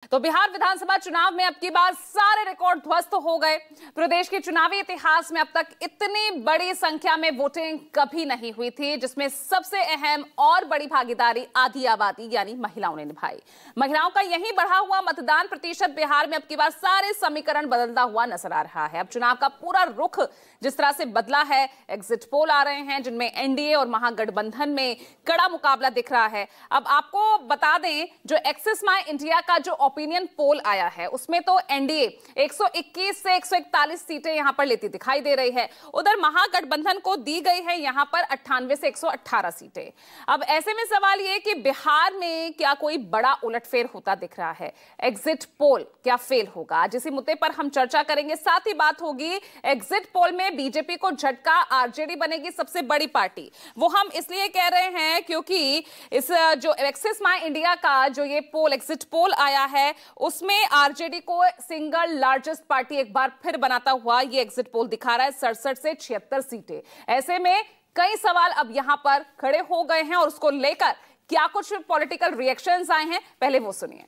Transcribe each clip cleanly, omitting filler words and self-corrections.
तो बिहार विधानसभा चुनाव में अब की बार सारे रिकॉर्ड ध्वस्त हो गए। प्रदेश के चुनावी इतिहास में अब तक इतनी बड़ी संख्या में वोटिंग कभी नहीं हुई थी, जिसमें सबसे अहम और बड़ी भागीदारी आधी आबादी यानी महिलाओं ने निभाई। महिलाओं का यही बढ़ा हुआ मतदान प्रतिशत बिहार में अब की बार सारे समीकरण बदलता हुआ नजर आ रहा है। अब चुनाव का पूरा रुख जिस तरह से बदला है, एग्जिट पोल आ रहे हैं जिनमें एनडीए और महागठबंधन में कड़ा मुकाबला दिख रहा है। अब आपको बता दें, जो एक्सिस माय इंडिया का जो ओपिनियन पोल आया है उसमें तो एनडीए 121 से 141 सीटें यहां पर लेती दिखाई दे रही है। उधर महागठबंधन को दी गई है यहां पर 98 से 118 सीटें। अब ऐसे में सवाल यह कि बिहार में क्या कोई बड़ा उलटफेर होता दिख रहा है? एग्जिट पोल क्या फेल होगा? आज इसी मुद्दे पर हम चर्चा करेंगे। साथ ही बात होगी एग्जिट पोल में बीजेपी को झटका, आरजेडी बनेगी सबसे बड़ी पार्टी। वो हम इसलिए कह रहे हैं क्योंकि इस जो एक्सिस माय इंडिया का जो ये पोल एग्जिट पोल आया है उसमें आरजेडी को सिंगल लार्जेस्ट पार्टी एक बार फिर बनाता हुआ ये एग्जिट पोल दिखा रहा है, 67 से 76 सीटें। ऐसे में कई सवाल अब यहां पर खड़े हो गए हैं और उसको लेकर क्या कुछ पॉलिटिकल रिएक्शंस आए हैं, पहले वो सुनिए।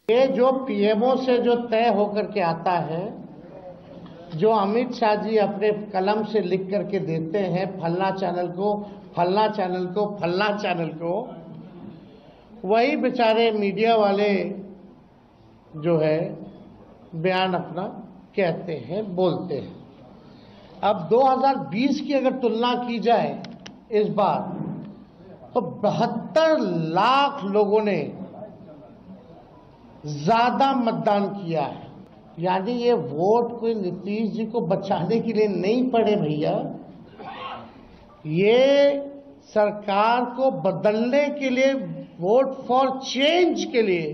ये जो पीएमओ से जो तय होकर के आता है, जो अमित शाह जी अपने कलम से लिख करके देते हैं, फलना चैनल को, फलना चैनल को, फलना चैनल को, वही बेचारे मीडिया वाले जो है बयान अपना कहते हैं, बोलते हैं। अब 2020 की अगर तुलना की जाए इस बार, तो 72 लाख लोगों ने ज्यादा मतदान किया है। यानी ये वोट कोई नीतीश जी को बचाने के लिए नहीं पड़े भैया, ये सरकार को बदलने के लिए, वोट फॉर चेंज के लिए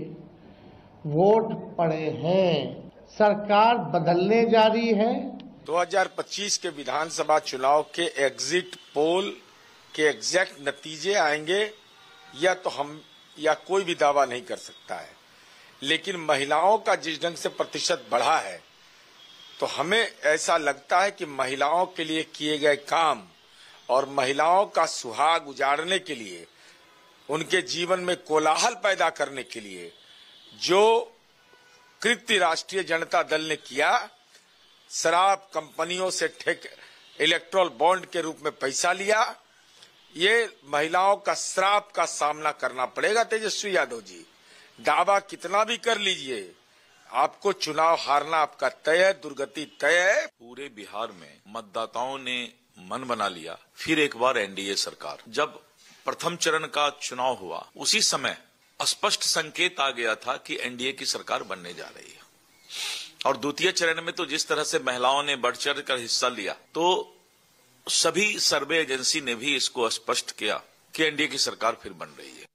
वोट पड़े हैं। सरकार बदलने जा रही है। 2025 के विधानसभा चुनाव के एग्जिट पोल के एग्जैक्ट नतीजे आएंगे या कोई भी दावा नहीं कर सकता है, लेकिन महिलाओं का जिस ढंग से प्रतिशत बढ़ा है, तो हमें ऐसा लगता है कि महिलाओं के लिए किए गए काम और महिलाओं का सुहाग उजाड़ने के लिए, उनके जीवन में कोलाहल पैदा करने के लिए जो कृत्य राष्ट्रीय जनता दल ने किया, शराब कंपनियों से इलेक्ट्रल बॉन्ड के रूप में पैसा लिया, ये महिलाओं का श्राप का सामना करना पड़ेगा। तेजस्वी यादव जी, दावा कितना भी कर लीजिए, आपको चुनाव हारना आपका तय है, दुर्गति तय है। पूरे बिहार में मतदाताओं ने मन बना लिया। फिर एक बार एनडीए सरकार, जब प्रथम चरण का चुनाव हुआ उसी समय स्पष्ट संकेत आ गया था कि एनडीए की सरकार बनने जा रही है। और द्वितीय चरण में तो जिस तरह से महिलाओं ने बढ़ चढ़ कर हिस्सा लिया, तो सभी सर्वे एजेंसी ने भी इसको स्पष्ट किया कि एनडीए की सरकार फिर बन रही है।